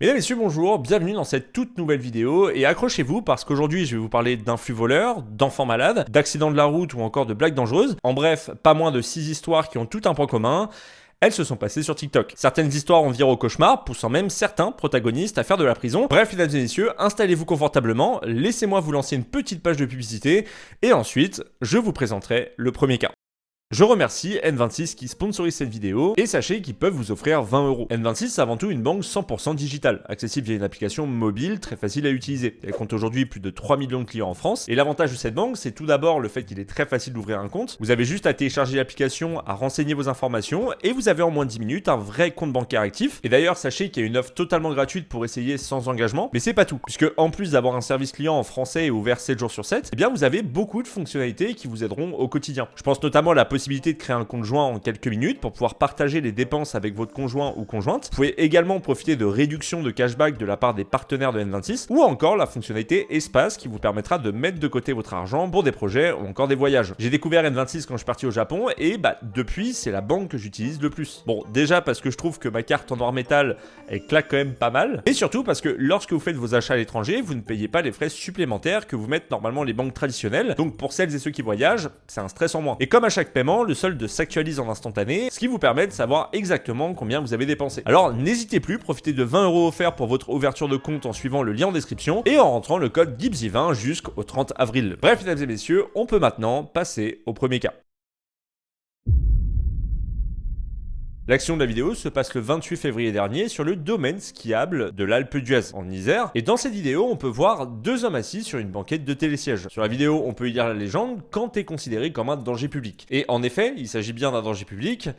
Mesdames et messieurs, bonjour, bienvenue dans cette toute nouvelle vidéo et accrochez-vous parce qu'aujourd'hui je vais vous parler d'influx voleurs, d'enfants malades, d'accidents de la route ou encore de blagues dangereuses. En bref, pas moins de 6 histoires qui ont tout un point commun. Elles se sont passées sur TikTok. Certaines histoires ont viré au cauchemar, poussant même certains protagonistes à faire de la prison. Bref, mesdames et messieurs, installez-vous confortablement, laissez-moi vous lancer une petite page de publicité et ensuite, je vous présenterai le premier cas. Je remercie N26 qui sponsorise cette vidéo et sachez qu'ils peuvent vous offrir 20€. N26 c'est avant tout une banque 100% digitale, accessible via une application mobile très facile à utiliser. Elle compte aujourd'hui plus de 3 millions de clients en France et l'avantage de cette banque c'est tout d'abord le fait qu'il est très facile d'ouvrir un compte. Vous avez juste à télécharger l'application, à renseigner vos informations et vous avez en moins de 10 minutes un vrai compte bancaire actif. Et d'ailleurs sachez qu'il y a une offre totalement gratuite pour essayer sans engagement, mais c'est pas tout, puisque en plus d'avoir un service client en français et ouvert 7 jours sur 7, eh bien vous avez beaucoup de fonctionnalités qui vous aideront au quotidien. Je pense notamment à la possibilité de créer un compte joint en quelques minutes pour pouvoir partager les dépenses avec votre conjoint ou conjointe. Vous pouvez également profiter de réductions de cashback de la part des partenaires de N26 ou encore la fonctionnalité Espace qui vous permettra de mettre de côté votre argent pour des projets ou encore des voyages. J'ai découvert N26 quand je suis parti au Japon et depuis c'est la banque que j'utilise le plus. Bon, déjà parce que je trouve que ma carte en noir métal elle claque quand même pas mal et surtout parce que lorsque vous faites vos achats à l'étranger, vous ne payez pas les frais supplémentaires que vous mettent normalement les banques traditionnelles. Donc pour celles et ceux qui voyagent, c'est un stress en moins. Et comme à chaque paiement, le solde s'actualise en instantané, ce qui vous permet de savoir exactement combien vous avez dépensé. Alors n'hésitez plus, profitez de 20€ offerts pour votre ouverture de compte en suivant le lien en description et en rentrant le code GIBSY20 jusqu'au 30 avril. Bref, mesdames et messieurs, on peut maintenant passer au premier cas. L'action de la vidéo se passe le 28 février dernier sur le domaine skiable de l'Alpe d'Huez en Isère. Et dans cette vidéo, on peut voir deux hommes assis sur une banquette de télésiège. Sur la vidéo, on peut y lire la légende quand est considéré comme un danger public. Et en effet, il s'agit bien d'un danger public.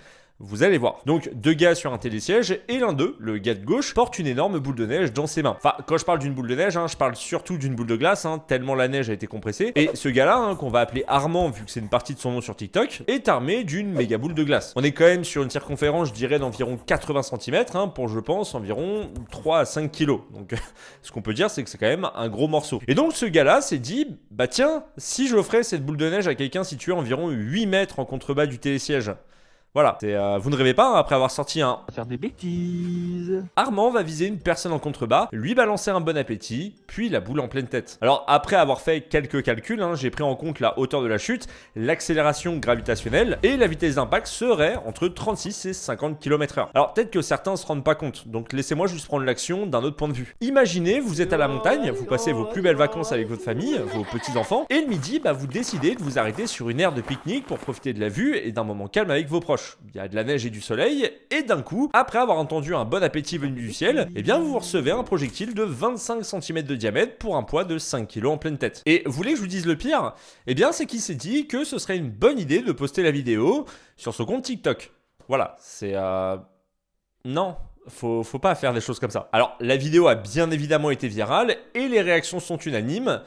Vous allez voir. Donc, deux gars sur un télésiège et l'un d'eux, le gars de gauche, porte une énorme boule de neige dans ses mains. Enfin, quand je parle d'une boule de neige, je parle surtout d'une boule de glace, tellement la neige a été compressée. Et ce gars-là, qu'on va appeler Armand, vu que c'est une partie de son nom sur TikTok, est armé d'une méga boule de glace. On est quand même sur une circonférence, je dirais, d'environ 80 cm, pour, je pense, environ 3 à 5 kg. Donc, ce qu'on peut dire, c'est que c'est quand même un gros morceau. Et donc, ce gars-là s'est dit, bah tiens, si j'offrais cette boule de neige à quelqu'un situé environ 8 mètres en contrebas du télésiège. Voilà, vous ne rêvez pas, après avoir sorti un Faire des bêtises. Armand va viser une personne en contrebas, lui balancer un bon appétit, puis la boule en pleine tête. Alors après avoir fait quelques calculs, j'ai pris en compte la hauteur de la chute, l'accélération gravitationnelle et la vitesse d'impact serait entre 36 et 50 km/h. Alors peut-être que certains se rendent pas compte, donc laissez-moi juste prendre l'action d'un autre point de vue. Imaginez, vous êtes à la montagne, vous passez vos plus belles vacances avec votre famille, vos petits-enfants, et le midi, vous décidez de vous arrêter sur une aire de pique-nique pour profiter de la vue et d'un moment calme avec vos proches. Il y a de la neige et du soleil, et d'un coup, après avoir entendu un bon appétit venu du ciel, vous recevez un projectile de 25 cm de diamètre pour un poids de 5 kg en pleine tête. Et vous voulez que je vous dise le pire? C'est qu'il s'est dit que ce serait une bonne idée de poster la vidéo sur son compte TikTok. Voilà, c'est non, faut pas faire des choses comme ça. Alors, la vidéo a bien évidemment été virale, et les réactions sont unanimes.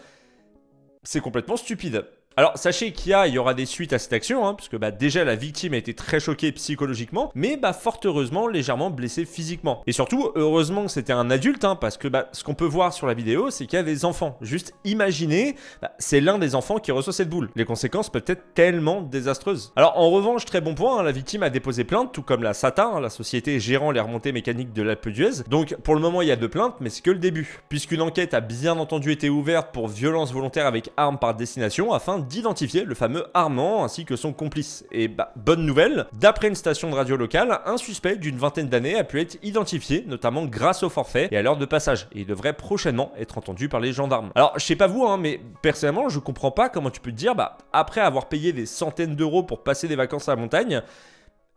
C'est complètement stupide. Alors sachez qu'il y aura des suites à cette action, puisque déjà la victime a été très choquée psychologiquement, mais fort heureusement légèrement blessée physiquement. Et surtout, heureusement que c'était un adulte, parce que ce qu'on peut voir sur la vidéo, c'est qu'il y a des enfants. Juste imaginez, c'est l'un des enfants qui reçoit cette boule. Les conséquences peuvent être tellement désastreuses. Alors en revanche, très bon point, la victime a déposé plainte, tout comme la SATA, la société gérant les remontées mécaniques de l'Alpe d'Huez. Donc pour le moment, il y a 2 plaintes, mais c'est que le début, puisqu'une enquête a bien entendu été ouverte pour violence volontaire avec arme par destination, afin d'identifier le fameux Armand ainsi que son complice. Et bonne nouvelle, d'après une station de radio locale, un suspect d'une vingtaine d'années a pu être identifié, notamment grâce au forfait et à l'heure de passage. Et il devrait prochainement être entendu par les gendarmes. Alors, je sais pas vous, mais personnellement, je comprends pas comment tu peux te dire, après avoir payé des centaines d'euros pour passer des vacances à la montagne,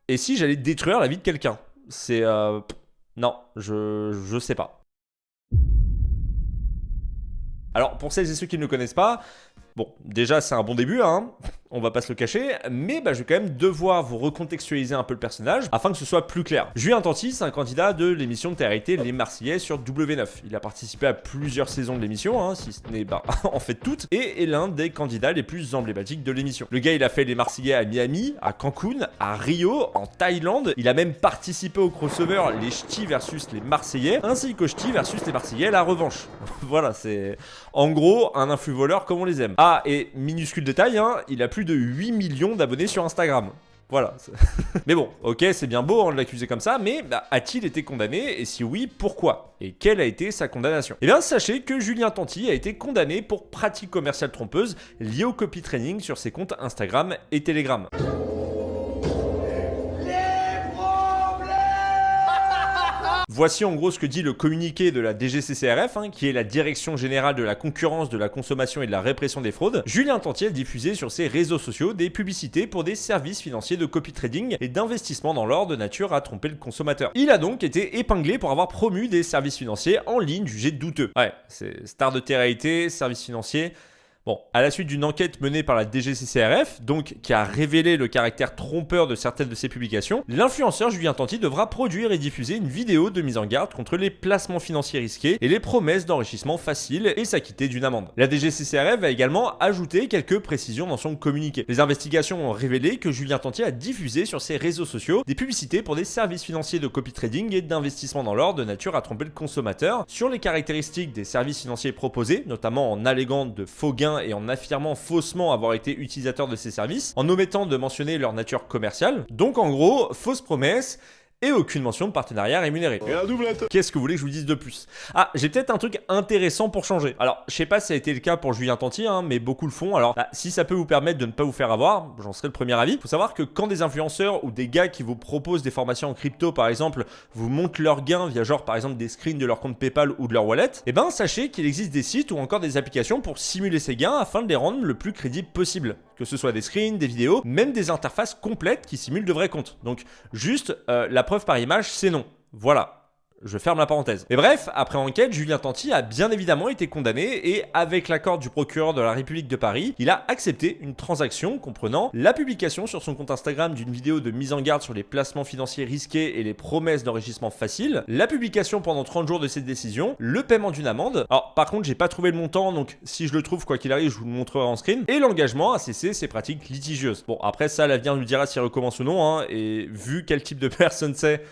et si j'allais détruire la vie de quelqu'un? C'est non, je sais pas. Alors, pour celles et ceux qui ne le connaissent pas, bon, déjà c'est un bon début, on va pas se le cacher, mais je vais quand même devoir vous recontextualiser un peu le personnage afin que ce soit plus clair. Julien Tanti, c'est un candidat de l'émission de télé-réalité Les Marseillais sur W9. Il a participé à plusieurs saisons de l'émission, si ce n'est en fait toutes, et est l'un des candidats les plus emblématiques de l'émission. Le gars, il a fait Les Marseillais à Miami, à Cancun, à Rio, en Thaïlande. Il a même participé au crossover Les Ch'tis versus les Marseillais, ainsi qu'aux Ch'tis versus les Marseillais la revanche. Voilà, c'est en gros un influx voleur comme on les aime. Ah, et minuscule détail, il a plus de 8 millions d'abonnés sur Instagram. Voilà. Mais bon, ok, c'est bien beau de l'accuser comme ça, mais a-t-il été condamné? Et si oui, pourquoi? Et quelle a été sa condamnation? Eh bien, sachez que Julien Tanti a été condamné pour pratique commerciale trompeuse liée au copy trading sur ses comptes Instagram et Telegram. Voici en gros ce que dit le communiqué de la DGCCRF, qui est la Direction Générale de la Concurrence, de la Consommation et de la Répression des Fraudes. Julien Tanti a diffusé sur ses réseaux sociaux des publicités pour des services financiers de copy trading et d'investissement dans l'or de nature à tromper le consommateur. Il a donc été épinglé pour avoir promu des services financiers en ligne jugés douteux. Ouais, c'est star de télé-réalité, services financiers. Bon, à la suite d'une enquête menée par la DGCCRF, donc qui a révélé le caractère trompeur de certaines de ses publications, l'influenceur Julien Tanti devra produire et diffuser une vidéo de mise en garde contre les placements financiers risqués et les promesses d'enrichissement facile et s'acquitter d'une amende. La DGCCRF a également ajouté quelques précisions dans son communiqué. Les investigations ont révélé que Julien Tanti a diffusé sur ses réseaux sociaux des publicités pour des services financiers de copy trading et d'investissement dans l'or de nature à tromper le consommateur sur les caractéristiques des services financiers proposés, notamment en alléguant de faux gains et en affirmant faussement avoir été utilisateur de ces services, en omettant de mentionner leur nature commerciale. Donc en gros, fausse promesse et aucune mention de partenariat rémunéré. Et la doublette. Qu'est-ce que vous voulez que je vous dise de plus? Ah, j'ai peut-être un truc intéressant pour changer. Alors, je sais pas si ça a été le cas pour Julien Tanti, mais beaucoup le font. Alors, si ça peut vous permettre de ne pas vous faire avoir, j'en serai le premier avis. Faut savoir que quand des influenceurs ou des gars qui vous proposent des formations en crypto, par exemple, vous montrent leurs gains via genre, par exemple, des screens de leur compte PayPal ou de leur wallet, eh ben, sachez qu'il existe des sites ou encore des applications pour simuler ces gains afin de les rendre le plus crédibles possible. Que ce soit des screens, des vidéos, même des interfaces complètes qui simulent de vrais comptes. Donc, juste, la preuve par image, c'est non. Voilà. Je ferme la parenthèse. Mais bref, après enquête, Julien Tanti a bien évidemment été condamné et avec l'accord du procureur de la République de Paris, il a accepté une transaction comprenant la publication sur son compte Instagram d'une vidéo de mise en garde sur les placements financiers risqués et les promesses d'enrichissement facile, la publication pendant 30 jours de cette décision, le paiement d'une amende. Alors par contre, j'ai pas trouvé le montant, donc si je le trouve, quoi qu'il arrive, je vous le montrerai en screen, et l'engagement à cesser ces pratiques litigieuses. Bon, après ça, l'avenir nous dira s'il recommence ou non, et vu quel type de personne c'est,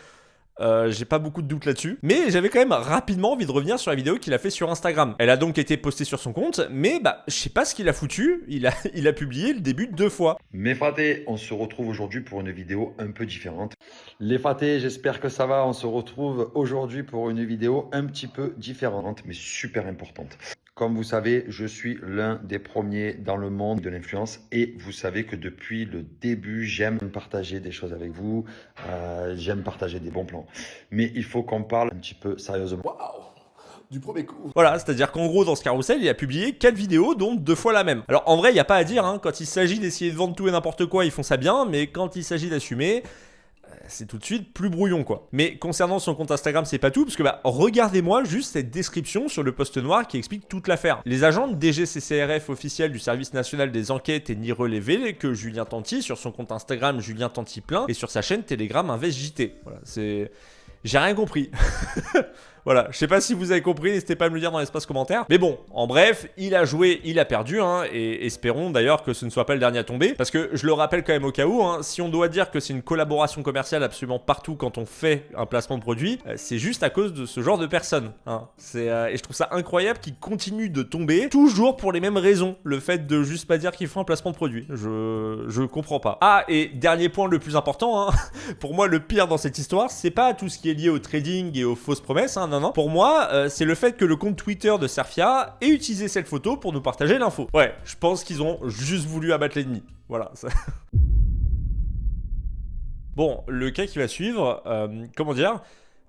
j'ai pas beaucoup de doutes là-dessus, mais j'avais quand même rapidement envie de revenir sur la vidéo qu'il a fait sur Instagram. Elle a donc été postée sur son compte, mais je sais pas ce qu'il a foutu, il a publié le début 2 fois. Mes fratés, on se retrouve aujourd'hui pour une vidéo un peu différente. Les fratés, j'espère que ça va. On se retrouve aujourd'hui pour une vidéo un petit peu différente. Mais super importante. Comme vous savez, je suis l'un des premiers dans le monde de l'influence et vous savez que depuis le début, j'aime partager des choses avec vous, j'aime partager des bons plans. Mais il faut qu'on parle un petit peu sérieusement. Waouh, du premier coup. Voilà, c'est-à-dire qu'en gros, dans ce carrousel, il a publié 4 vidéos, dont 2 fois la même. Alors en vrai, il n'y a pas à dire, quand il s'agit d'essayer de vendre tout et n'importe quoi, ils font ça bien, mais quand il s'agit d'assumer, c'est tout de suite plus brouillon quoi. Mais concernant son compte Instagram, c'est pas tout, parce que regardez-moi juste cette description sur le post noir qui explique toute l'affaire. Les agents de DGCCRF officiels du Service National des Enquêtes et ni relevé que Julien Tanti, sur son compte Instagram Julien Tanti plein, et sur sa chaîne Telegram InvestJT. Voilà, c'est... J'ai rien compris. Voilà, je sais pas si vous avez compris, n'hésitez pas à me le dire dans l'espace commentaire. Mais bon, en bref, il a joué, il a perdu, et espérons d'ailleurs que ce ne soit pas le dernier à tomber. Parce que je le rappelle quand même au cas où, si on doit dire que c'est une collaboration commerciale absolument partout quand on fait un placement de produit, c'est juste à cause de ce genre de personnes. Et je trouve ça incroyable qu'ils continuent de tomber, toujours pour les mêmes raisons. Le fait de juste pas dire qu'ils font un placement de produit. Je comprends pas. Ah, et dernier point le plus important, pour moi le pire dans cette histoire, c'est pas tout ce qui est lié au trading et aux fausses promesses, non. Pour moi, c'est le fait que le compte Twitter de Serfia ait utilisé cette photo pour nous partager l'info. Ouais, je pense qu'ils ont juste voulu abattre l'ennemi. Voilà. Ça... Bon, le cas qui va suivre, comment dire,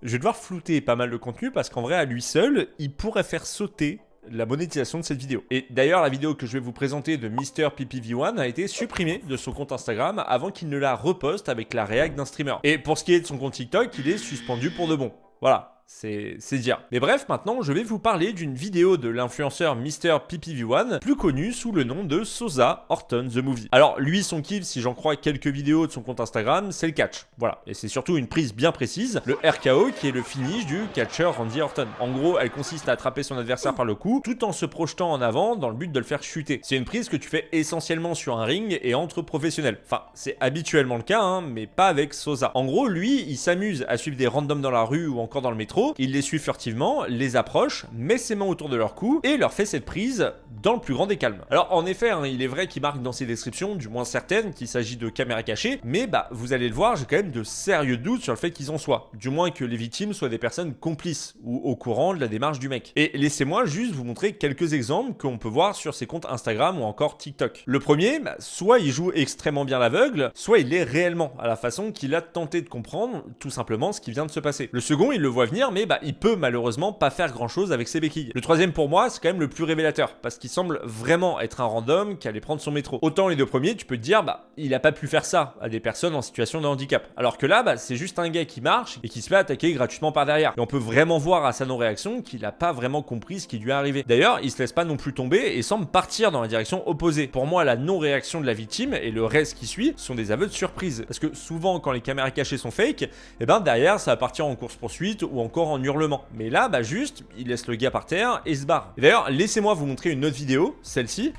je vais devoir flouter pas mal de contenu parce qu'en vrai, à lui seul, il pourrait faire sauter la monétisation de cette vidéo. Et d'ailleurs, la vidéo que je vais vous présenter de MrPPV1 a été supprimée de son compte Instagram avant qu'il ne la reposte avec la réac d'un streamer. Et pour ce qui est de son compte TikTok, il est suspendu pour de bon. Voilà. C'est dire. Mais bref, maintenant, je vais vous parler d'une vidéo de l'influenceur MrPPV1, plus connu sous le nom de Sosa Horton The Movie. Alors, lui, son kiff, si j'en crois quelques vidéos de son compte Instagram, c'est le catch. Voilà. Et c'est surtout une prise bien précise, le RKO, qui est le finish du catcheur Randy Orton. En gros, elle consiste à attraper son adversaire par le cou, tout en se projetant en avant dans le but de le faire chuter. C'est une prise que tu fais essentiellement sur un ring et entre professionnels. Enfin, c'est habituellement le cas, mais pas avec Sosa. En gros, lui, il s'amuse à suivre des randoms dans la rue ou encore dans le métro, métro, il les suit furtivement, les approche, met ses mains autour de leur cou et leur fait cette prise dans le plus grand des calmes. Alors en effet, il est vrai qu'il marque dans ses descriptions, du moins certaines, qu'il s'agit de caméras cachées, mais vous allez le voir, j'ai quand même de sérieux doutes sur le fait qu'ils en soient. Du moins que les victimes soient des personnes complices ou au courant de la démarche du mec. Et laissez-moi juste vous montrer quelques exemples qu'on peut voir sur ses comptes Instagram ou encore TikTok. Le premier, soit il joue extrêmement bien l'aveugle, soit il l'est réellement, à la façon qu'il a tenté de comprendre tout simplement ce qui vient de se passer. Le second, il le voit venir, mais il peut malheureusement pas faire grand chose avec ses béquilles. Le troisième pour moi, c'est quand même le plus révélateur, parce qu'il semble vraiment être un random qui allait prendre son métro. Autant les deux premiers, tu peux te dire, il a pas pu faire ça à des personnes en situation de handicap. Alors que là, c'est juste un gars qui marche et qui se fait attaquer gratuitement par derrière. Et on peut vraiment voir à sa non-réaction qu'il a pas vraiment compris ce qui lui est arrivé. D'ailleurs, il se laisse pas non plus tomber et semble partir dans la direction opposée. Pour moi, la non-réaction de la victime et le reste qui suit sont des aveux de surprise. Parce que souvent, quand les caméras cachées sont fake, derrière, ça va partir en course-poursuite ou encore en hurlement. Mais là, juste, il laisse le gars par terre et se barre. Et d'ailleurs, laissez-moi vous montrer une autre vidéo, celle-ci.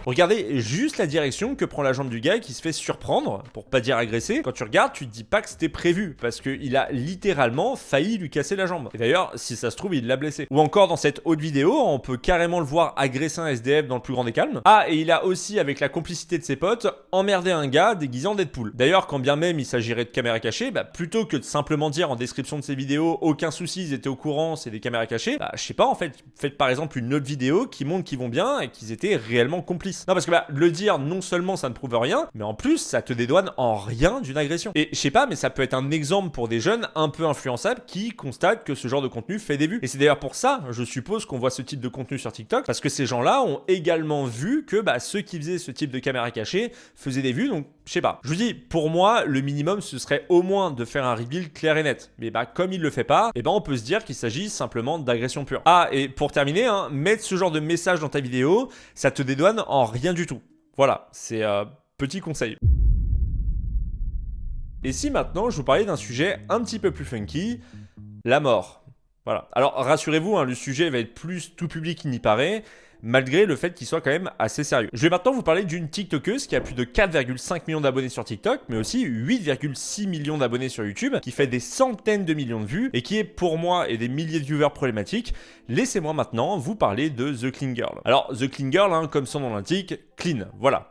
Regardez juste la direction que prend la jambe du gars qui se fait surprendre, pour pas dire agresser. Quand tu regardes, tu te dis pas que c'était prévu, parce qu'il a littéralement failli lui casser la jambe. Et d'ailleurs, si ça se trouve, il l'a blessé. Ou encore dans cette autre vidéo, on peut carrément le voir agresser un SDF dans le plus grand des calmes. Ah, et il a aussi, avec la complicité de ses potes, emmerdé un gars déguisé en Deadpool. D'ailleurs, quand bien même il s'agirait de caméras cachées, plutôt que de simplement dire en description de ces vidéos, aucun souci, ils étaient au courant, c'est des caméras cachées, je sais pas, en fait, faites par exemple une autre vidéo qui montre qu'ils vont bien et qu'ils étaient réellement complices. Non, parce que le dire, non seulement ça ne prouve rien, mais en plus ça te dédouane en rien d'une agression. Et je sais pas, mais ça peut être un exemple pour des jeunes un peu influençables qui constatent que ce genre de contenu fait des vues. Et c'est d'ailleurs pour ça, je suppose, qu'on voit ce type de contenu sur TikTok, parce que ces gens-là ont également vu que ceux qui faisaient ce type de caméra cachée faisaient des vues, donc je sais pas. Je vous dis, pour moi, le minimum ce serait au moins de faire un reveal clair et net. Mais comme il le fait pas, on peut se dire qu'il s'agit simplement d'agression pure. Ah, et pour terminer, mettre ce genre de message dans ta vidéo, ça te dédouane en rien du tout. Voilà, c'est petit conseil. Et si maintenant je vous parlais d'un sujet un petit peu plus funky, la mort. Voilà. Alors rassurez-vous, le sujet va être plus tout public qu'il n'y paraît, malgré le fait qu'il soit quand même assez sérieux. Je vais maintenant vous parler d'une TikTokeuse qui a plus de 4,5 millions d'abonnés sur TikTok, mais aussi 8,6 millions d'abonnés sur YouTube, qui fait des centaines de millions de vues et qui est pour moi et des milliers de viewers problématiques. Laissez-moi maintenant vous parler de The Clean Girl. Alors The Clean Girl, comme son nom l'indique, clean, voilà.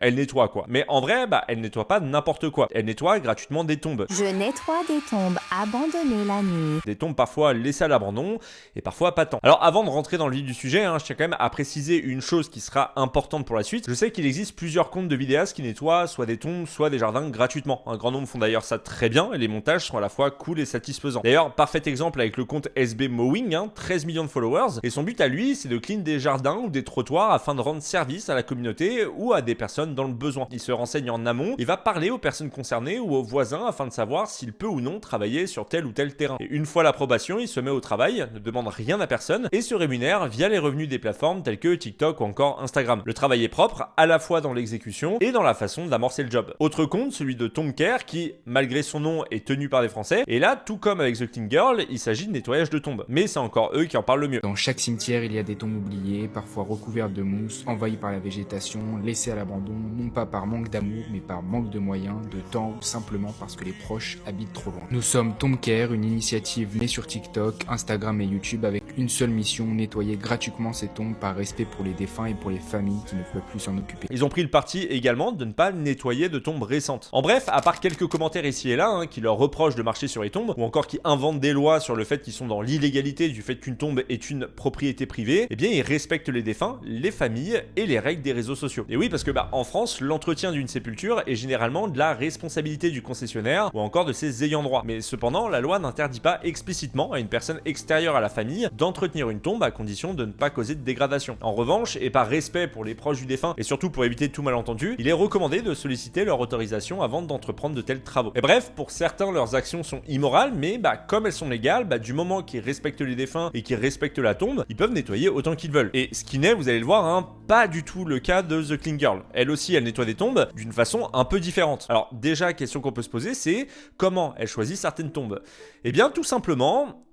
Elle nettoie quoi. Mais en vrai, elle nettoie pas n'importe quoi. Elle nettoie gratuitement des tombes. Je nettoie des tombes abandonnées la nuit. Des tombes parfois laissées à l'abandon et parfois pas tant. Alors avant de rentrer dans le vif du sujet, je tiens quand même à préciser une chose qui sera importante pour la suite. Je sais qu'il existe plusieurs comptes de vidéastes qui nettoient soit des tombes, soit des jardins gratuitement. Un grand nombre font d'ailleurs ça très bien et les montages sont à la fois cool et satisfaisants. D'ailleurs, parfait exemple avec le compte SB Mowing, 13 millions de followers. Et son but à lui, c'est de clean des jardins ou des trottoirs afin de rendre service à la communauté ou à des personnes dans le besoin. Il se renseigne en amont et va parler aux personnes concernées ou aux voisins afin de savoir s'il peut ou non travailler sur tel ou tel terrain. Et une fois l'approbation, il se met au travail, ne demande rien à personne et se rémunère via les revenus des plateformes telles que TikTok ou encore Instagram. Le travail est propre à la fois dans l'exécution et dans la façon d'amorcer le job. Autre compte, celui de Tomb Care qui, malgré son nom, est tenu par des Français. Et là, tout comme avec The Clean Girl, il s'agit de nettoyage de tombes. Mais c'est encore eux qui en parlent le mieux. Dans chaque cimetière, il y a des tombes oubliées, parfois recouvertes de mousse, envahies par la végétation, laissées à l'abandon, non pas par manque d'amour, mais par manque de moyens, de temps ou simplement parce que les proches habitent trop loin. Nous sommes Tomb Care, une initiative née sur TikTok, Instagram et YouTube avec une seule mission, nettoyer gratuitement ces tombes par respect pour les défunts et pour les familles qui ne peuvent plus s'en occuper. Ils ont pris le parti également de ne pas nettoyer de tombes récentes. En bref, à part quelques commentaires ici et là qui leur reprochent de marcher sur les tombes, ou encore qui inventent des lois sur le fait qu'ils sont dans l'illégalité du fait qu'une tombe est une propriété privée, ils respectent les défunts, les familles et les règles des réseaux sociaux. Et oui, parce que en France, l'entretien d'une sépulture est généralement de la responsabilité du concessionnaire ou encore de ses ayants droit. Mais cependant, la loi n'interdit pas explicitement à une personne extérieure à la famille d'entretenir une tombe à condition de ne pas causer de dégradation. En revanche, et par respect pour les proches du défunt et surtout pour éviter tout malentendu, il est recommandé de solliciter leur autorisation avant d'entreprendre de tels travaux. Et bref, pour certains, leurs actions sont immorales, mais comme elles sont légales, du moment qu'ils respectent les défunts et qu'ils respectent la tombe, ils peuvent nettoyer autant qu'ils veulent. Et ce qui n'est, vous allez le voir, pas du tout le cas de The Clean Girl. Elle aussi, elle nettoie des tombes d'une façon un peu différente. Alors déjà, question qu'on peut se poser, c'est comment elle choisit certaines tombes? Eh bien, tout simplement,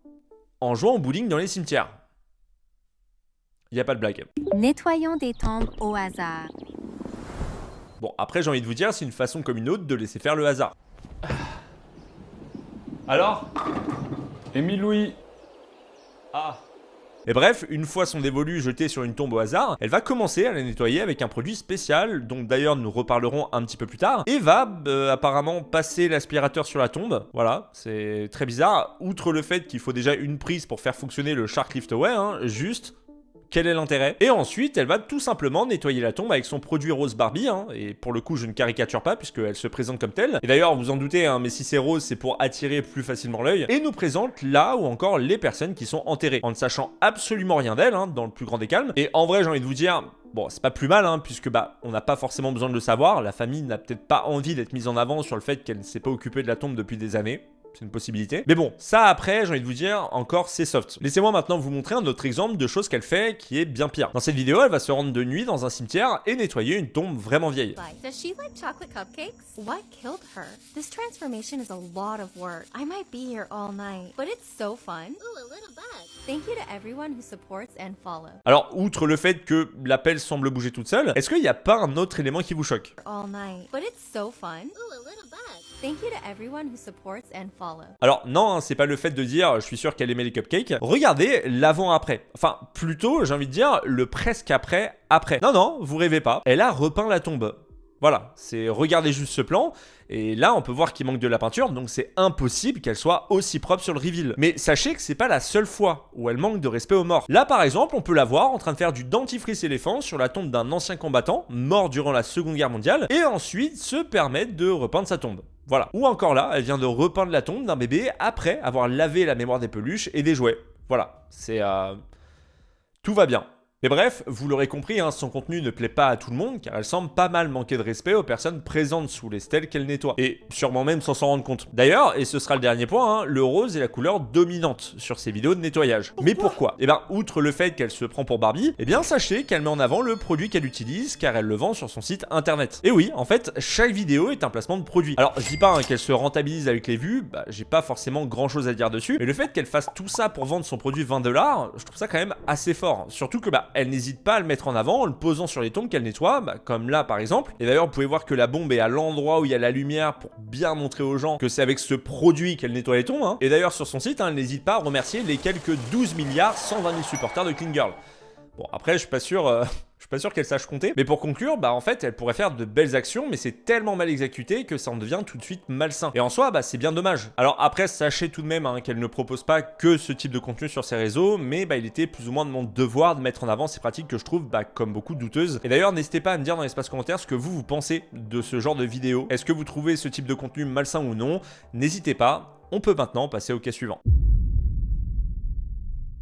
en jouant au bowling dans les cimetières. Il n'y a pas de blague. Nettoyons des tombes au hasard. Bon, après j'ai envie de vous dire, c'est une façon comme une autre de laisser faire le hasard. Alors Émile Louis. Ah. Et bref, une fois son dévolu jeté sur une tombe au hasard, elle va commencer à la nettoyer avec un produit spécial, dont d'ailleurs nous reparlerons un petit peu plus tard, et va apparemment passer l'aspirateur sur la tombe. Voilà, c'est très bizarre. Outre le fait qu'il faut déjà une prise pour faire fonctionner le Shark Lift Away, juste... Quel est l'intérêt? Et ensuite, elle va tout simplement nettoyer la tombe avec son produit rose Barbie, et pour le coup, je ne caricature pas puisqu'elle se présente comme telle. Et d'ailleurs, vous en doutez, mais si c'est rose, c'est pour attirer plus facilement l'œil. Et nous présente là ou encore les personnes qui sont enterrées, en ne sachant absolument rien d'elles, dans le plus grand des calmes. Et en vrai, j'ai envie de vous dire... Bon, c'est pas plus mal, puisque on n'a pas forcément besoin de le savoir. La famille n'a peut-être pas envie d'être mise en avant sur le fait qu'elle ne s'est pas occupée de la tombe depuis des années. C'est une possibilité. Mais bon, ça après, j'ai envie de vous dire, encore c'est soft. Laissez-moi maintenant vous montrer un autre exemple de choses qu'elle fait qui est bien pire. Dans cette vidéo, elle va se rendre de nuit dans un cimetière et nettoyer une tombe vraiment vieille. Does she like chocolate cupcakes? What killed her? This transformation is a lot of work. I might be here all night, but it's so fun. Ooh, a little bug. Thank you to everyone who supports and follows. Alors, outre le fait que la pelle semble bouger toute seule, est-ce qu'il n'y a pas un autre élément qui vous choque? All night, but it's so fun. Ooh, a little bug. Thank you to everyone who supports and follows. Alors non, c'est pas le fait de dire je suis sûr qu'elle aimait les cupcakes. Regardez l'avant-après. Enfin, plutôt, j'ai envie de dire le presque après. Non, vous rêvez pas. Elle a repeint la tombe. Voilà, regardez juste ce plan, et là on peut voir qu'il manque de la peinture, donc c'est impossible qu'elle soit aussi propre sur le reveal. Mais sachez que c'est pas la seule fois où elle manque de respect aux morts. Là par exemple, on peut la voir en train de faire du dentifrice éléphant sur la tombe d'un ancien combattant, mort durant la Seconde Guerre mondiale, et ensuite se permettre de repeindre sa tombe. Voilà. Ou encore là, elle vient de repeindre la tombe d'un bébé après avoir lavé la mémoire des peluches et des jouets. Voilà, tout va bien. Mais bref, vous l'aurez compris, son contenu ne plaît pas à tout le monde car elle semble pas mal manquer de respect aux personnes présentes sous les stèles qu'elle nettoie. Et sûrement même sans s'en rendre compte. D'ailleurs, et ce sera le dernier point, le rose est la couleur dominante sur ses vidéos de nettoyage. Mais pourquoi? Eh bien, outre le fait qu'elle se prend pour Barbie, eh bien sachez qu'elle met en avant le produit qu'elle utilise car elle le vend sur son site internet. Et oui, en fait, chaque vidéo est un placement de produit. Alors, je dis pas qu'elle se rentabilise avec les vues, j'ai pas forcément grand chose à dire dessus, mais le fait qu'elle fasse tout ça pour vendre son produit 20 $, je trouve ça quand même assez fort. Surtout que elle n'hésite pas à le mettre en avant en le posant sur les tombes qu'elle nettoie, comme là par exemple. Et d'ailleurs vous pouvez voir que la bombe est à l'endroit où il y a la lumière pour bien montrer aux gens que c'est avec ce produit qu'elle nettoie les tombes. Et d'ailleurs sur son site, elle n'hésite pas à remercier les quelques 12 120 000 supporters de Clean Girl. Bon après je suis pas sûr... Je suis pas sûr qu'elle sache compter, mais pour conclure, en fait, elle pourrait faire de belles actions, mais c'est tellement mal exécuté que ça en devient tout de suite malsain. Et en soi, c'est bien dommage. Alors après, sachez tout de même qu'elle ne propose pas que ce type de contenu sur ses réseaux, mais il était plus ou moins de mon devoir de mettre en avant ces pratiques que je trouve, comme beaucoup douteuses. Et d'ailleurs, n'hésitez pas à me dire dans l'espace commentaire ce que vous pensez de ce genre de vidéo. Est-ce que vous trouvez ce type de contenu malsain ou non? N'hésitez pas. On peut maintenant passer au cas suivant.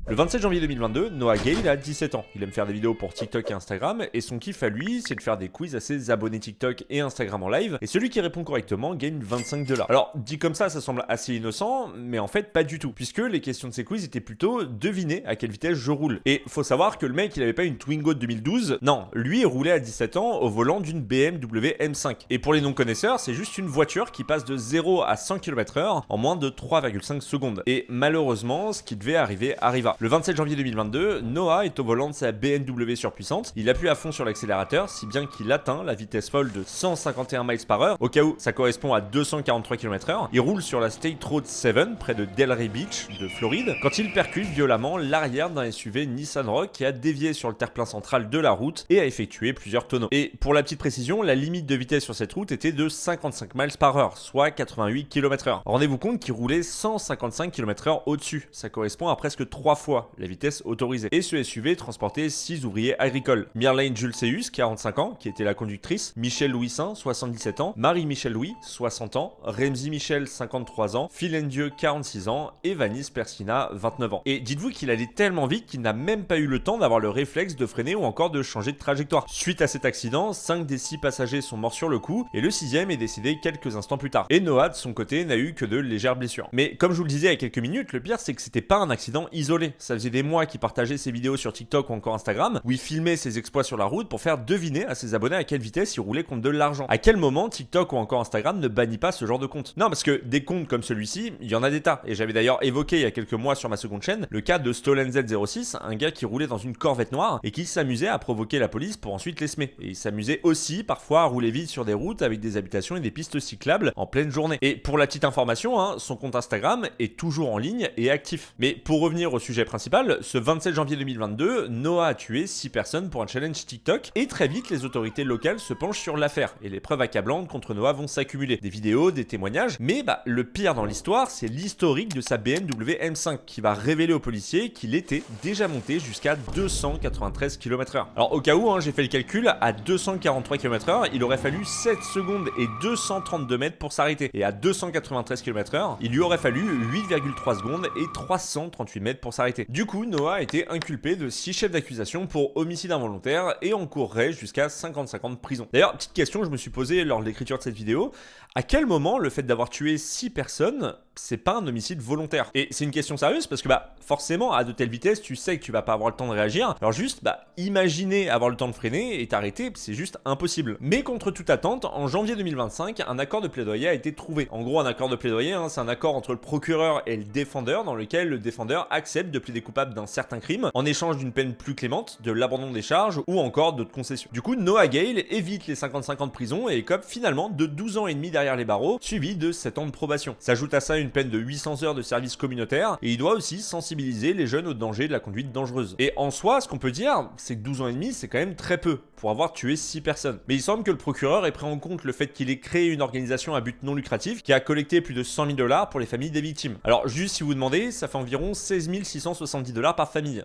Le 27 janvier 2022, Noah Gale a 17 ans. Il aime faire des vidéos pour TikTok et Instagram, et son kiff à lui, c'est de faire des quiz à ses abonnés TikTok et Instagram en live, et celui qui répond correctement gagne 25 $. Alors, dit comme ça semble assez innocent, mais en fait pas du tout, puisque les questions de ces quiz étaient plutôt deviner à quelle vitesse je roule. Et faut savoir que le mec, il avait pas une Twingo de 2012, non, lui il roulait à 17 ans au volant d'une BMW M5. Et pour les non-connaisseurs, c'est juste une voiture qui passe de 0 à 100 km/h en moins de 3,5 secondes. Et malheureusement, ce qui devait arriver arriva. Le 27 janvier 2022, Noah est au volant de sa BMW surpuissante. Il appuie à fond sur l'accélérateur, si bien qu'il atteint la vitesse folle de 151 miles par heure. Au cas où, ça correspond à 243 km/h. Il roule sur la State Road 7 près de Delray Beach, de Floride, quand il percute violemment l'arrière d'un SUV Nissan Rogue qui a dévié sur le terre-plein central de la route et a effectué plusieurs tonneaux. Et pour la petite précision, la limite de vitesse sur cette route était de 55 miles par heure, soit 88 km/h. Rendez-vous compte qu'il roulait 155 km/h au-dessus. Ça correspond à presque 3 fois la vitesse autorisée. Et ce SUV transportait 6 ouvriers agricoles. Myrlane Julseus, 45 ans, qui était la conductrice, Michel Louisin, 77 ans, Marie-Michel Louis, 60 ans, Remzi Michel, 53 ans, Philendieu, 46 ans, et Vanisse Persina, 29 ans. Et dites-vous qu'il allait tellement vite qu'il n'a même pas eu le temps d'avoir le réflexe de freiner ou encore de changer de trajectoire. Suite à cet accident, 5 des 6 passagers sont morts sur le coup, et le 6e est décédé quelques instants plus tard. Et Noah, de son côté, n'a eu que de légères blessures. Mais comme je vous le disais il y a quelques minutes, le pire c'est que c'était pas un accident isolé. Ça faisait des mois qu'il partageait ses vidéos sur TikTok ou encore Instagram, où il filmait ses exploits sur la route pour faire deviner à ses abonnés à quelle vitesse il roulait contre de l'argent. À quel moment TikTok ou encore Instagram ne bannit pas ce genre de compte? Non, parce que des comptes comme celui-ci, il y en a des tas. Et j'avais d'ailleurs évoqué il y a quelques mois sur ma seconde chaîne le cas de StolenZ06, un gars qui roulait dans une Corvette noire et qui s'amusait à provoquer la police pour ensuite les semer. Et il s'amusait aussi parfois à rouler vite sur des routes avec des habitations et des pistes cyclables en pleine journée. Et pour la petite information, hein, son compte Instagram est toujours en ligne et actif. Mais pour revenir au sujet principal, ce 27 janvier 2022, Noah a tué 6 personnes pour un challenge TikTok et très vite les autorités locales se penchent sur l'affaire et les preuves accablantes contre Noah vont s'accumuler. Des vidéos, des témoignages, mais le pire dans l'histoire, c'est l'historique de sa BMW M5 qui va révéler aux policiers qu'il était déjà monté jusqu'à 293 km/h. Alors au cas où, hein, j'ai fait le calcul, à 243 km/h, il aurait fallu 7 secondes et 232 mètres pour s'arrêter. Et à 293 km/h, il lui aurait fallu 8,3 secondes et 338 mètres pour s'arrêter. Du coup, Noah a été inculpé de 6 chefs d'accusation pour homicide involontaire et encourrait jusqu'à 55 ans de prison. D'ailleurs, petite question que je me suis posée lors de l'écriture de cette vidéo, à quel moment le fait d'avoir tué 6 personnes, c'est pas un homicide volontaire? Et c'est une question sérieuse parce que forcément à de telles vitesses tu sais que tu vas pas avoir le temps de réagir. Alors juste imaginer avoir le temps de freiner et t'arrêter, c'est juste impossible. Mais contre toute attente, en janvier 2025, un accord de plaidoyer a été trouvé. En gros, un accord de plaidoyer, hein, c'est un accord entre le procureur et le défendeur dans lequel le défendeur accepte de plaider coupable d'un certain crime en échange d'une peine plus clémente, de l'abandon des charges ou encore d'autres concessions. Du coup, Noah Gale évite les 55 ans de prison et écope finalement de 12 ans et demi derrière les barreaux, suivi de 7 ans de probation. S'ajoute à ça une peine de 800 heures de service communautaire et il doit aussi sensibiliser les jeunes au danger de la conduite dangereuse. Et en soi, ce qu'on peut dire, c'est que 12 ans et demi, c'est quand même très peu pour avoir tué 6 personnes. Mais il semble que le procureur ait pris en compte le fait qu'il ait créé une organisation à but non lucratif qui a collecté plus de 100 000 $ pour les familles des victimes. Alors juste si vous demandez, ça fait environ 16 670 $ par famille.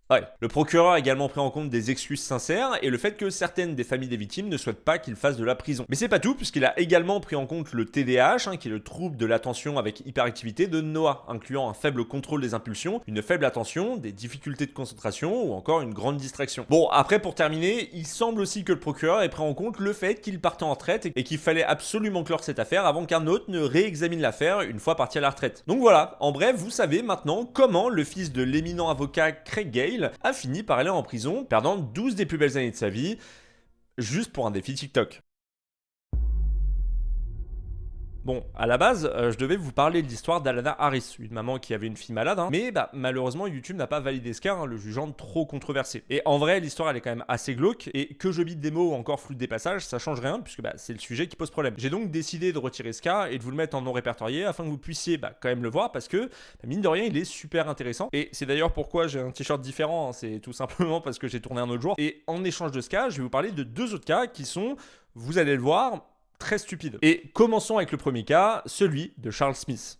Ouais. Le procureur a également pris en compte des excuses sincères et le fait que certaines des familles des victimes ne souhaitent pas qu'il fasse de la prison. Mais c'est pas tout, puisqu'il a également pris en compte le TDAH, qui est le trouble de l'attention avec hyperactivité de Noah, incluant un faible contrôle des impulsions, une faible attention, des difficultés de concentration ou encore une grande distraction. Bon, après pour terminer, il semble aussi que le procureur ait pris en compte le fait qu'il partait en retraite et qu'il fallait absolument clore cette affaire avant qu'un autre ne réexamine l'affaire une fois parti à la retraite. Donc voilà, en bref, vous savez maintenant comment le fils de l'éminent avocat Craig Gale a fini par aller en prison, perdant 12 des plus belles années de sa vie, juste pour un défi TikTok. Bon, à la base, je devais vous parler de l'histoire d'Alana Harris, une maman qui avait une fille malade, mais malheureusement YouTube n'a pas validé ce cas, le jugeant trop controversé. Et en vrai, l'histoire elle est quand même assez glauque, et que je bite des mots ou encore floute des passages, ça change rien, puisque c'est le sujet qui pose problème. J'ai donc décidé de retirer ce cas et de vous le mettre en non répertorié, afin que vous puissiez quand même le voir, parce que, mine de rien, il est super intéressant. Et c'est d'ailleurs pourquoi j'ai un t-shirt différent, hein, c'est tout simplement parce que j'ai tourné un autre jour. Et en échange de ce cas, je vais vous parler de 2 autres cas qui sont, vous allez le voir, très stupide. Et commençons avec le premier cas, celui de Charles Smith.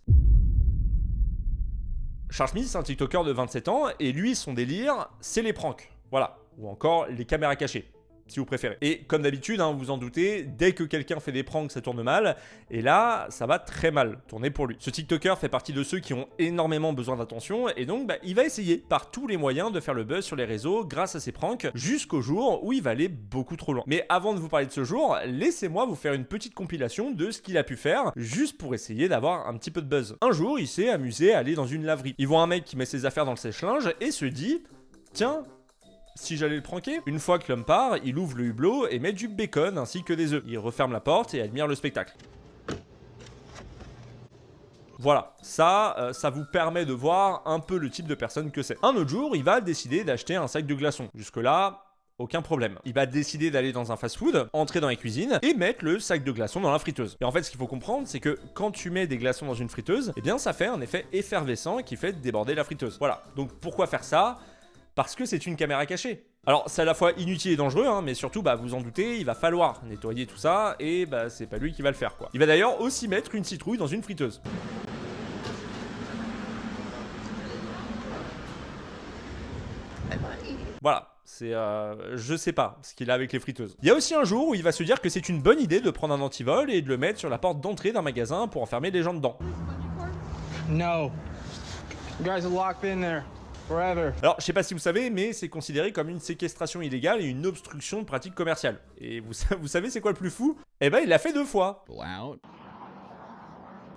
Charles Smith, c'est un TikToker de 27 ans, et lui, son délire, c'est les pranks. Voilà. Ou encore les caméras cachées, si vous préférez. Et comme d'habitude, hein, vous en doutez, dès que quelqu'un fait des pranks, ça tourne mal. Et là, ça va très mal tourner pour lui. Ce TikToker fait partie de ceux qui ont énormément besoin d'attention. Et donc, il va essayer par tous les moyens de faire le buzz sur les réseaux grâce à ses pranks, jusqu'au jour où il va aller beaucoup trop loin. Mais avant de vous parler de ce jour, laissez-moi vous faire une petite compilation de ce qu'il a pu faire, juste pour essayer d'avoir un petit peu de buzz. Un jour, il s'est amusé à aller dans une laverie. Il voit un mec qui met ses affaires dans le sèche-linge et se dit « Tiens, si j'allais le pranker ?» Une fois que l'homme part, il ouvre le hublot et met du bacon ainsi que des œufs. Il referme la porte et admire le spectacle. Voilà, ça vous permet de voir un peu le type de personne que c'est. Un autre jour, il va décider d'acheter un sac de glaçons. Jusque-là, aucun problème. Il va décider d'aller dans un fast-food, entrer dans la cuisine et mettre le sac de glaçons dans la friteuse. Et en fait, ce qu'il faut comprendre, c'est que quand tu mets des glaçons dans une friteuse, eh bien ça fait un effet effervescent qui fait déborder la friteuse. Voilà, donc pourquoi faire ça ? Parce que c'est une caméra cachée. Alors c'est à la fois inutile et dangereux, hein, mais surtout vous en doutez, il va falloir nettoyer tout ça et c'est pas lui qui va le faire quoi. Il va d'ailleurs aussi mettre une citrouille dans une friteuse. Voilà, c'est je sais pas ce qu'il a avec les friteuses. Il y a aussi un jour où il va se dire que c'est une bonne idée de prendre un antivol et de le mettre sur la porte d'entrée d'un magasin pour enfermer les gens dedans. No. You guys are locked in there. Forever. Alors, je sais pas si vous savez, mais c'est considéré comme une séquestration illégale et une obstruction de pratique commerciale. Et vous savez c'est quoi le plus fou ? Eh ben, il l'a fait 2 fois.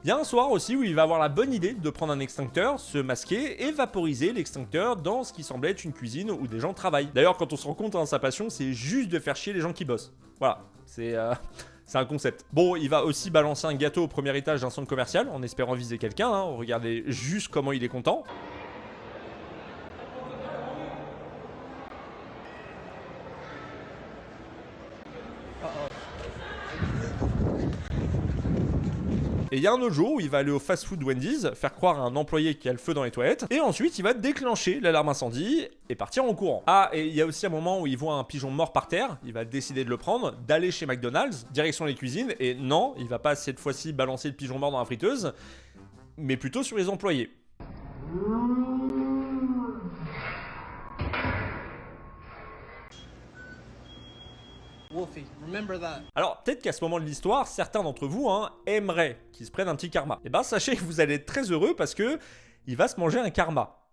Il y a un soir aussi où il va avoir la bonne idée de prendre un extincteur, se masquer et vaporiser l'extincteur dans ce qui semblait être une cuisine où des gens travaillent. D'ailleurs, quand on se rend compte, sa passion, c'est juste de faire chier les gens qui bossent. Voilà, c'est un concept. Bon, il va aussi balancer un gâteau au premier étage d'un centre commercial en espérant viser quelqu'un. Regardez juste comment il est content. Et il y a un autre jour où il va aller au fast-food Wendy's, faire croire à un employé qu'il y a le feu dans les toilettes, et ensuite il va déclencher l'alarme incendie et partir en courant. Ah, et il y a aussi un moment où il voit un pigeon mort par terre, il va décider de le prendre, d'aller chez McDonald's, direction les cuisines, et non, il va pas cette fois-ci balancer le pigeon mort dans la friteuse, mais plutôt sur les employés. Wolfie, remember that. Alors, peut-être qu'à ce moment de l'histoire, certains d'entre vous aimeraient qu'ils se prennent un petit karma. Et ben, sachez que vous allez être très heureux parce que il va se manger un karma.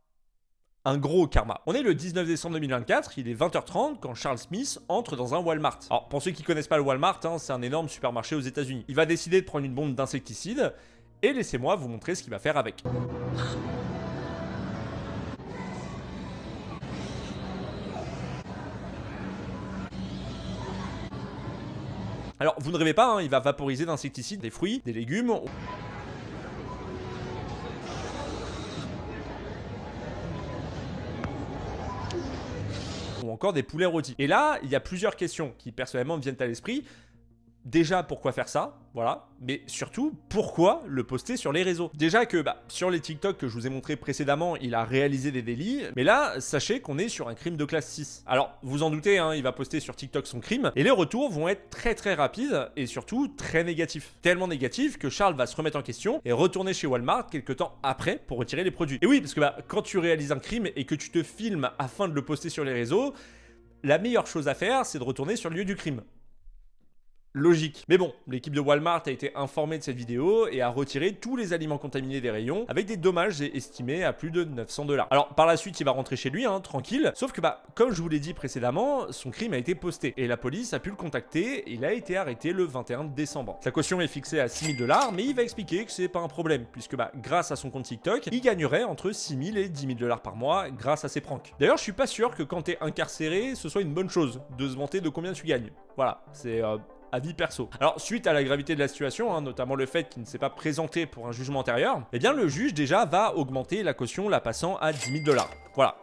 Un gros karma. On est le 19 décembre 2024, il est 20h30 quand Charles Smith entre dans un Walmart. Alors, pour ceux qui connaissent pas le Walmart, c'est un énorme supermarché aux États-Unis. Il va décider de prendre une bombe d'insecticide et laissez-moi vous montrer ce qu'il va faire avec. Alors, vous ne rêvez pas, il va vaporiser d'insecticides des fruits, des légumes. Ou encore des poulets rôtis. Et là, il y a plusieurs questions qui personnellement me viennent à l'esprit. Déjà, pourquoi faire ça? Voilà. Mais surtout, pourquoi le poster sur les réseaux? Déjà que sur les TikTok que je vous ai montré précédemment, il a réalisé des délits. Mais là, sachez qu'on est sur un crime de classe 6. Alors, vous en doutez, il va poster sur TikTok son crime. Et les retours vont être très très rapides et surtout très négatifs. Tellement négatifs que Charles va se remettre en question et retourner chez Walmart quelques temps après pour retirer les produits. Et oui, parce que quand tu réalises un crime et que tu te filmes afin de le poster sur les réseaux, la meilleure chose à faire, c'est de retourner sur le lieu du crime. Logique. Mais bon, l'équipe de Walmart a été informée de cette vidéo et a retiré tous les aliments contaminés des rayons avec des dommages estimés à plus de 900 $. Alors par la suite, il va rentrer chez lui, tranquille. Sauf que comme je vous l'ai dit précédemment, son crime a été posté et la police a pu le contacter. Il a été arrêté le 21 décembre. Sa caution est fixée à 6 000 $, mais il va expliquer que c'est pas un problème puisque grâce à son compte TikTok, il gagnerait entre 6 000 et 10 000 $ par mois grâce à ses pranks. D'ailleurs, je suis pas sûr que quand t'es incarcéré, ce soit une bonne chose de se vanter de combien tu gagnes. Voilà, c'est avis perso. Alors, suite à la gravité de la situation, notamment le fait qu'il ne s'est pas présenté pour un jugement antérieur, eh bien le juge déjà va augmenter la caution, la passant à 10 000 $. Voilà,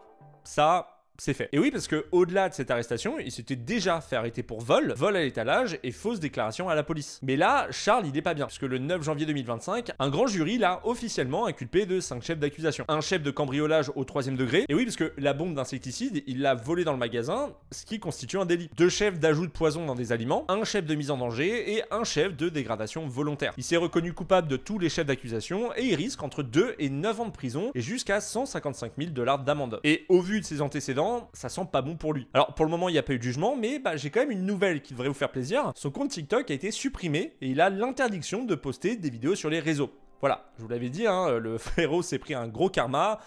ça c'est fait. Et oui, parce que au-delà de cette arrestation, il s'était déjà fait arrêter pour vol à l'étalage et fausse déclaration à la police. Mais là, Charles, il est pas bien, puisque le 9 janvier 2025, un grand jury l'a officiellement inculpé de 5 chefs d'accusation. Un chef de cambriolage au 3e degré, et oui, parce que la bombe d'insecticide, il l'a volée dans le magasin, ce qui constitue un délit. 2 chefs d'ajout de poison dans des aliments, un chef de mise en danger et un chef de dégradation volontaire. Il s'est reconnu coupable de tous les chefs d'accusation et il risque entre 2 et 9 ans de prison et jusqu'à 155 000 $ d'amende. Et au vu de ses antécédents, ça sent pas bon pour lui. Alors pour le moment il n'y a pas eu de jugement, mais j'ai quand même une nouvelle qui devrait vous faire plaisir. Son compte TikTok a été supprimé et il a l'interdiction de poster des vidéos sur les réseaux. Voilà, je vous l'avais dit, le frérot s'est pris un gros karma,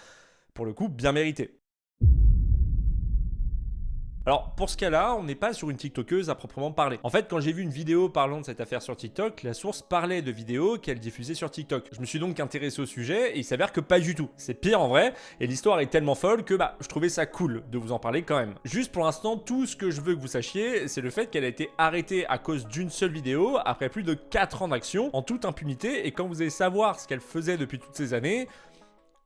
pour le coup bien mérité. Alors pour ce cas-là, on n'est pas sur une TikTokeuse à proprement parler. En fait, quand j'ai vu une vidéo parlant de cette affaire sur TikTok, la source parlait de vidéos qu'elle diffusait sur TikTok. Je me suis donc intéressé au sujet et il s'avère que pas du tout. C'est pire en vrai, et l'histoire est tellement folle que je trouvais ça cool de vous en parler quand même. Juste pour l'instant, tout ce que je veux que vous sachiez, c'est le fait qu'elle a été arrêtée à cause d'une seule vidéo après plus de 4 ans d'action, en toute impunité, et quand vous allez savoir ce qu'elle faisait depuis toutes ces années,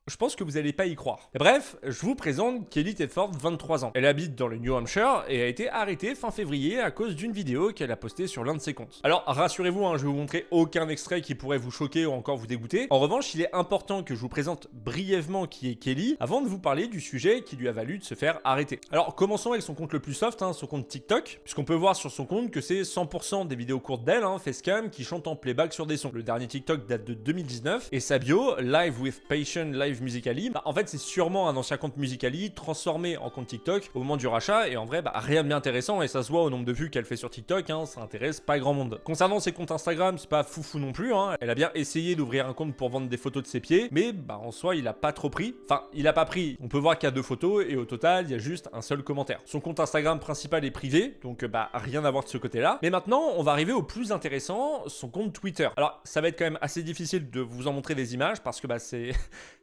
je pense que vous n'allez pas y croire. Bref, je vous présente Kelly Tedford, 23 ans. Elle habite dans le New Hampshire et a été arrêtée fin février à cause d'une vidéo qu'elle a postée sur l'un de ses comptes. Alors rassurez-vous, je vais vous montrer aucun extrait qui pourrait vous choquer ou encore vous dégoûter. En revanche, il est important que je vous présente brièvement qui est Kelly avant de vous parler du sujet qui lui a valu de se faire arrêter. Alors commençons avec son compte le plus soft, son compte TikTok, puisqu'on peut voir sur son compte que c'est 100% des vidéos courtes d'elle, facecam, qui chante en playback sur des sons. Le dernier TikTok date de 2019 et sa bio, Live with Passion, Live live Musical.ly, bah, en fait c'est sûrement un ancien compte Musical.ly transformé en compte TikTok au moment du rachat, et en vrai bah rien de bien intéressant, et ça se voit au nombre de vues qu'elle fait sur TikTok, hein, ça intéresse pas grand monde. Concernant ses comptes Instagram, c'est pas foufou non plus, hein. Elle a bien essayé d'ouvrir un compte pour vendre des photos de ses pieds, mais bah en soi il a pas trop pris, enfin il a pas pris, on peut voir qu'il y a 2 photos, et au total il y a juste un seul commentaire. Son compte Instagram principal est privé, donc bah rien à voir de ce côté-là. Mais maintenant on va arriver au plus intéressant, son compte Twitter. Alors ça va être quand même assez difficile de vous en montrer des images, parce que bah c'est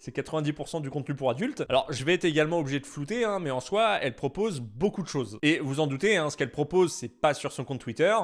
90% du contenu pour adultes. Alors je vais être également obligé de flouter, hein, mais en soi elle propose beaucoup de choses. Et vous en doutez, hein, ce qu'elle propose c'est pas sur son compte Twitter,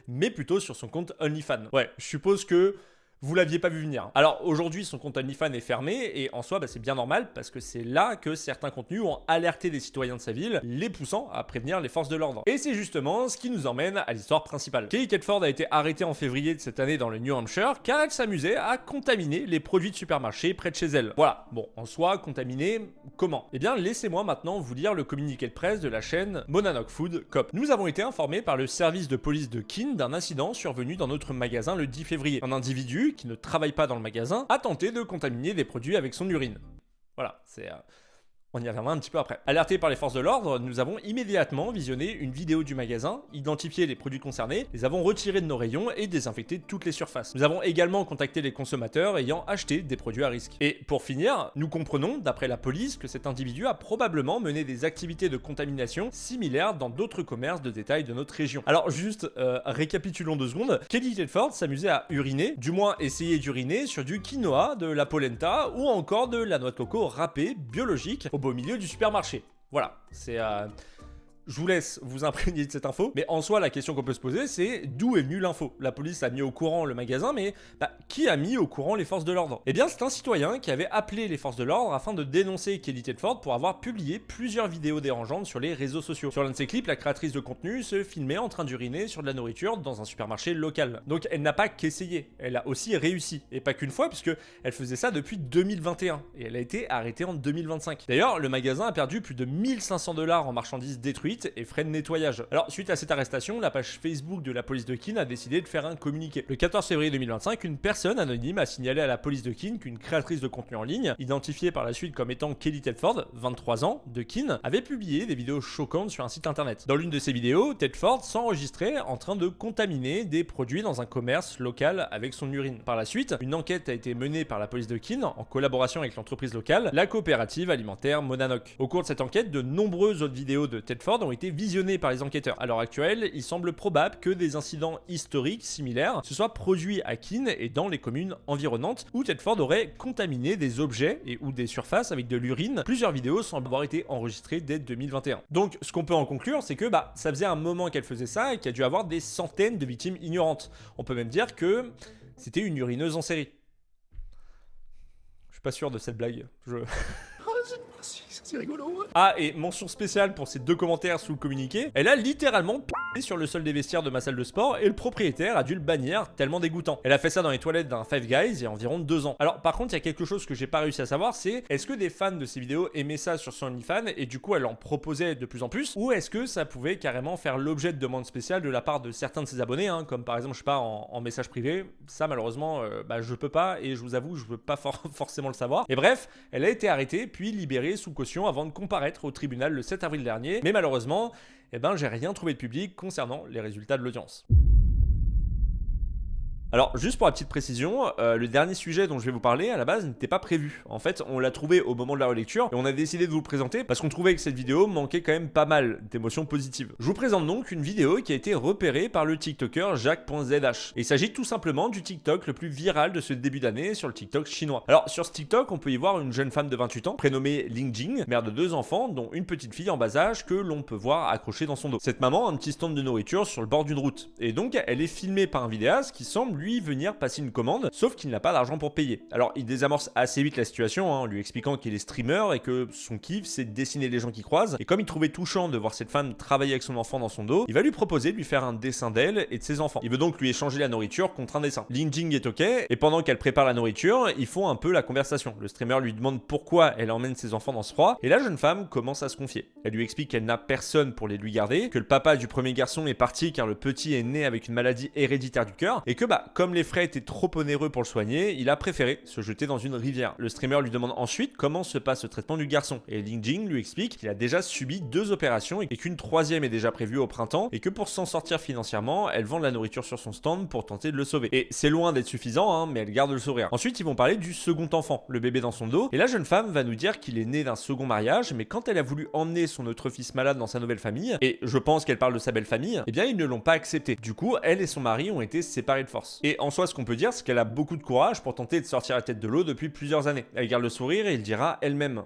mais plutôt sur son compte OnlyFans. Ouais, je suppose que vous l'aviez pas vu venir. Alors aujourd'hui son compte OnlyFans est fermé, et en soi bah, c'est bien normal, parce que c'est là que certains contenus ont alerté des citoyens de sa ville, les poussant à prévenir les forces de l'ordre. Et c'est justement ce qui nous emmène à l'histoire principale. Kelly Tedford a été arrêtée en février de cette année dans le New Hampshire car elle s'amusait à contaminer les produits de supermarché près de chez elle. Voilà, bon, en soi, contaminer, comment? Eh bien laissez-moi maintenant vous lire le communiqué de presse de la chaîne Monadnock Food Coop. Nous avons été informés par le service de police de Keene d'un incident survenu dans notre magasin le 10 février. Un individu qui ne travaille pas dans le magasin a tenté de contaminer des produits avec son urine. Voilà, c'est... On y reviendra un petit peu après. Alertés par les forces de l'ordre, nous avons immédiatement visionné une vidéo du magasin, identifié les produits concernés, les avons retirés de nos rayons et désinfecté toutes les surfaces. Nous avons également contacté les consommateurs ayant acheté des produits à risque. Et pour finir, nous comprenons, d'après la police, que cet individu a probablement mené des activités de contamination similaires dans d'autres commerces de détail de notre région. Alors juste, récapitulons 2 secondes. Kelly Tedford s'amusait à uriner, du moins essayer d'uriner sur du quinoa, de la polenta ou encore de la noix de coco râpée biologique au beau milieu du supermarché. Voilà, c'est... Je vous laisse vous imprégner de cette info, mais en soi la question qu'on peut se poser c'est d'où est venue l'info? La police a mis au courant le magasin, mais qui a mis au courant les forces de l'ordre? Eh bien c'est un citoyen qui avait appelé les forces de l'ordre afin de dénoncer Kelly Tedford pour avoir publié plusieurs vidéos dérangeantes sur les réseaux sociaux. Sur l'un de ses clips, la créatrice de contenu se filmait en train d'uriner sur de la nourriture dans un supermarché local. Donc elle n'a pas qu'essayé, elle a aussi réussi, et pas qu'une fois puisque elle faisait ça depuis 2021, et elle a été arrêtée en 2025. D'ailleurs le magasin a perdu plus de 1500 $ en marchandises détruites et frais de nettoyage. Alors suite à cette arrestation, la page Facebook de la police de Keene a décidé de faire un communiqué. Le 14 février 2025, une personne anonyme a signalé à la police de Keene qu'une créatrice de contenu en ligne, identifiée par la suite comme étant Kelly Tedford, 23 ans, de Keene, avait publié des vidéos choquantes sur un site internet. Dans l'une de ces vidéos, Tedford s'enregistrait en train de contaminer des produits dans un commerce local avec son urine. Par la suite, une enquête a été menée par la police de Keene en collaboration avec l'entreprise locale, la coopérative alimentaire Monadnock. Au cours de cette enquête, de nombreuses autres vidéos de Tedford ont été visionnées par les enquêteurs. À l'heure actuelle, il semble probable que des incidents historiques similaires se soient produits à Keene et dans les communes environnantes où Tedford aurait contaminé des objets et ou des surfaces avec de l'urine. Plusieurs vidéos semblent avoir été enregistrées dès 2021. Donc ce qu'on peut en conclure, c'est que ça faisait un moment qu'elle faisait ça et qu'il y a dû avoir des centaines de victimes ignorantes. On peut même dire que c'était une urineuse en série. Je suis pas sûr de cette blague. C'est rigolo. Ah, et mention spéciale pour ces 2 commentaires sous le communiqué, elle a littéralement p***é sur le sol des vestiaires de ma salle de sport et le propriétaire a dû le bannir tellement dégoûtant. Elle a fait ça dans les toilettes d'un Five Guys il y a environ 2 ans. Alors par contre, il y a quelque chose que j'ai pas réussi à savoir, c'est est-ce que des fans de ces vidéos aimaient ça sur son OnlyFans et du coup elle en proposait de plus en plus, ou est-ce que ça pouvait carrément faire l'objet de demandes spéciales de la part de certains de ses abonnés, hein, comme par exemple, je sais pas, en message privé. Ça malheureusement, je peux pas, et je vous avoue, je veux pas forcément le savoir. Et bref, elle a été arrêtée puis libérée sous caution avant de comparaître au tribunal le 7 avril dernier, mais malheureusement, j'ai rien trouvé de public concernant les résultats de l'audience. Alors, juste pour la petite précision, le dernier sujet dont je vais vous parler, à la base, n'était pas prévu. En fait, on l'a trouvé au moment de la relecture, et on a décidé de vous le présenter parce qu'on trouvait que cette vidéo manquait quand même pas mal d'émotions positives. Je vous présente donc une vidéo qui a été repérée par le TikToker Jacques.zh. Et il s'agit tout simplement du TikTok le plus viral de ce début d'année sur le TikTok chinois. Alors, sur ce TikTok, on peut y voir une jeune femme de 28 ans, prénommée Ling Jing, mère de 2 enfants, dont une petite fille en bas âge que l'on peut voir accrochée dans son dos. Cette maman a un petit stand de nourriture sur le bord d'une route. Et donc, elle est filmée par un vidéaste qui semble lui venir passer une commande, sauf qu'il n'a pas d'argent pour payer. Alors il désamorce assez vite la situation, en lui expliquant qu'il est streamer et que son kiff c'est de dessiner les gens qu'il croise, et comme il trouvait touchant de voir cette femme travailler avec son enfant dans son dos, il va lui proposer de lui faire un dessin d'elle et de ses enfants. Il veut donc lui échanger la nourriture contre un dessin. Ling Jing est ok, et pendant qu'elle prépare la nourriture, ils font un peu la conversation. Le streamer lui demande pourquoi elle emmène ses enfants dans ce froid, et la jeune femme commence à se confier. Elle lui explique qu'elle n'a personne pour les lui garder, que le papa du premier garçon est parti car le petit est né avec une maladie héréditaire du cœur, et que comme les frais étaient trop onéreux pour le soigner, il a préféré se jeter dans une rivière. Le streamer lui demande ensuite comment se passe le traitement du garçon et Ling Jing lui explique qu'il a déjà subi 2 opérations et qu'une 3e est déjà prévue au printemps et que pour s'en sortir financièrement, elle vend de la nourriture sur son stand pour tenter de le sauver. Et c'est loin d'être suffisant, hein, mais elle garde le sourire. Ensuite, ils vont parler du second enfant, le bébé dans son dos, et la jeune femme va nous dire qu'il est né d'un second mariage, mais quand elle a voulu emmener son autre fils malade dans sa nouvelle famille, et je pense qu'elle parle de sa belle famille, eh bien ils ne l'ont pas accepté. Du coup, elle et son mari ont été séparés de force. Et en soi, ce qu'on peut dire, c'est qu'elle a beaucoup de courage pour tenter de sortir la tête de l'eau depuis plusieurs années. Elle garde le sourire et il dira elle-même.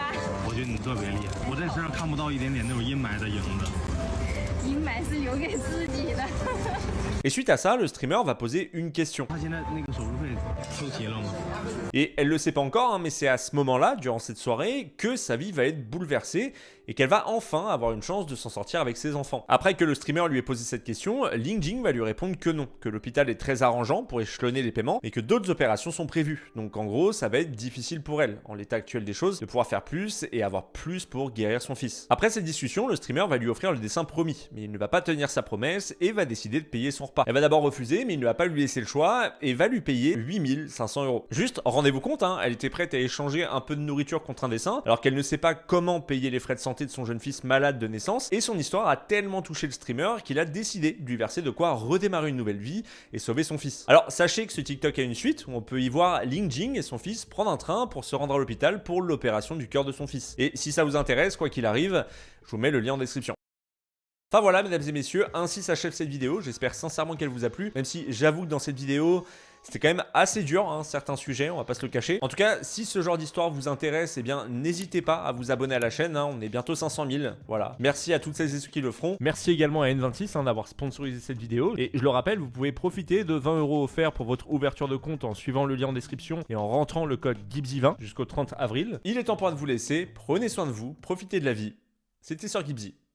Et suite à ça, le streamer va poser une question. Et elle le sait pas encore, hein, mais c'est à ce moment-là, durant cette soirée, que sa vie va être bouleversée et qu'elle va enfin avoir une chance de s'en sortir avec ses enfants. Après que le streamer lui ait posé cette question, Ling Jing va lui répondre que non, que l'hôpital est très arrangeant pour échelonner les paiements et que d'autres opérations sont prévues. Donc en gros, ça va être difficile pour elle, en l'état actuel des choses, de pouvoir faire plus et avoir plus pour guérir son fils. Après cette discussion, le streamer va lui offrir le dessin promis, mais il ne va pas tenir sa promesse et va décider de payer son repas. Elle va d'abord refuser, mais il ne va pas lui laisser le choix et va lui payer 8500 €. Juste, rendez-vous compte, hein, elle était prête à échanger un peu de nourriture contre un dessin, alors qu'elle ne sait pas comment payer les frais de santé de son jeune fils malade de naissance, et son histoire a tellement touché le streamer qu'il a décidé de lui verser de quoi redémarrer une nouvelle vie et sauver son fils. Alors sachez que ce TikTok a une suite où on peut y voir Ling Jing et son fils prendre un train pour se rendre à l'hôpital pour l'opération du cœur de son fils. Et si ça vous intéresse, quoi qu'il arrive, je vous mets le lien en description. Enfin voilà mesdames et messieurs, ainsi s'achève cette vidéo, j'espère sincèrement qu'elle vous a plu, même si j'avoue que dans cette vidéo, c'était quand même assez dur, hein, certains sujets, on va pas se le cacher. En tout cas, si ce genre d'histoire vous intéresse, eh bien n'hésitez pas à vous abonner à la chaîne, hein, on est bientôt 500 000, voilà. Merci à toutes celles et ceux qui le feront. Merci également à N26 hein, d'avoir sponsorisé cette vidéo. Et je le rappelle, vous pouvez profiter de 20 € offerts pour votre ouverture de compte en suivant le lien en description et en rentrant le code GIBZY20 jusqu'au 30 avril. Il est temps pour de vous laisser, prenez soin de vous, profitez de la vie. C'était Sir Gibzy.